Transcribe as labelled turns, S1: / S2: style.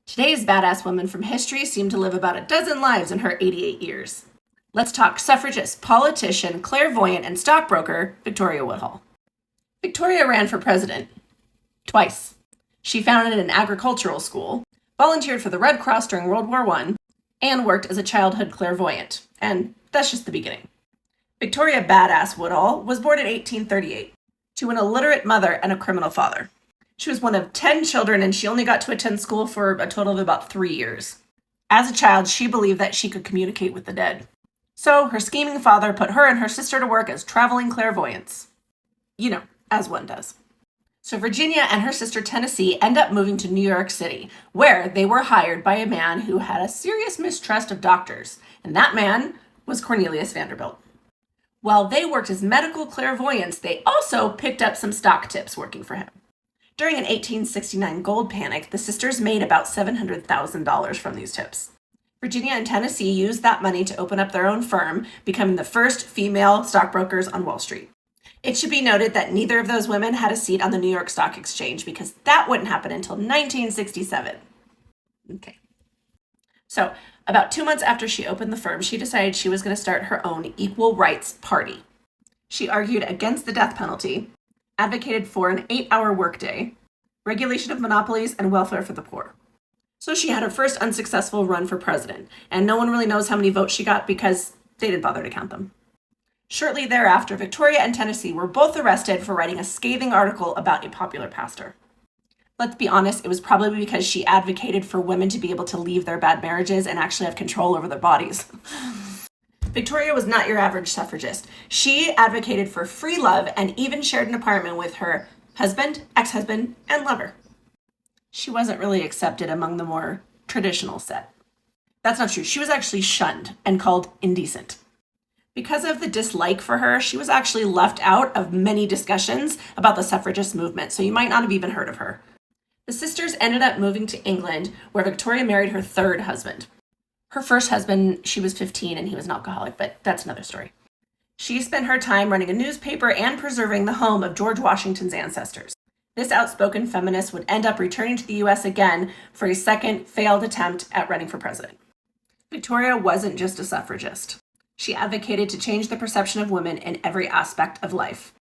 S1: Today's badass woman from history seemed to live about a dozen lives in her 88 years. Let's talk suffragist, politician, clairvoyant, and stockbroker, Victoria Woodhull. Victoria ran for president twice. She founded an agricultural school, volunteered for the Red Cross during World War I, and worked as a childhood clairvoyant. And that's just the beginning. Victoria Badass Woodhull was born in 1838 to an illiterate mother and a criminal father. She was one of 10 children, and she only got to attend school for a total of about 3 years. As a child, she believed that she could communicate with the dead. So her scheming father put her and her sister to work as traveling clairvoyants. You know, as one does. So Virginia and her sister Tennessee end up moving to New York City, where they were hired by a man who had a serious mistrust of doctors, and that man was Cornelius Vanderbilt. While they worked as medical clairvoyants, they also picked up some stock tips working for him. During an 1869 gold panic, the sisters made about $700,000 from these tips. Virginia and Tennessee used that money to open up their own firm, becoming the first female stockbrokers on Wall Street. It should be noted that neither of those women had a seat on the New York Stock Exchange because that wouldn't happen until 1967. Okay. So, about 2 months after she opened the firm, she decided she was going to start her own equal rights party. She argued against the death penalty, advocated for an 8-hour workday, regulation of monopolies, and welfare for the poor. So she had her first unsuccessful run for president, and no one really knows how many votes she got because they didn't bother to count them. Shortly thereafter, Victoria and Tennessee were both arrested for writing a scathing article about a popular pastor. Let's be honest, it was probably because she advocated for women to be able to leave their bad marriages and actually have control over their bodies. Victoria was not your average suffragist. She advocated for free love and even shared an apartment with her husband, ex-husband, and lover. She wasn't really accepted among the more traditional set. That's not true. She was actually shunned and called indecent. Because of the dislike for her, she was actually left out of many discussions about the suffragist movement, so you might not have even heard of her. The sisters ended up moving to England, where Victoria married her third husband. Her first husband, she was 15 and he was an alcoholic, but that's another story. She spent her time running a newspaper and preserving the home of George Washington's ancestors. This outspoken feminist would end up returning to the US again for a second failed attempt at running for president. Victoria wasn't just a suffragist. She advocated to change the perception of women in every aspect of life.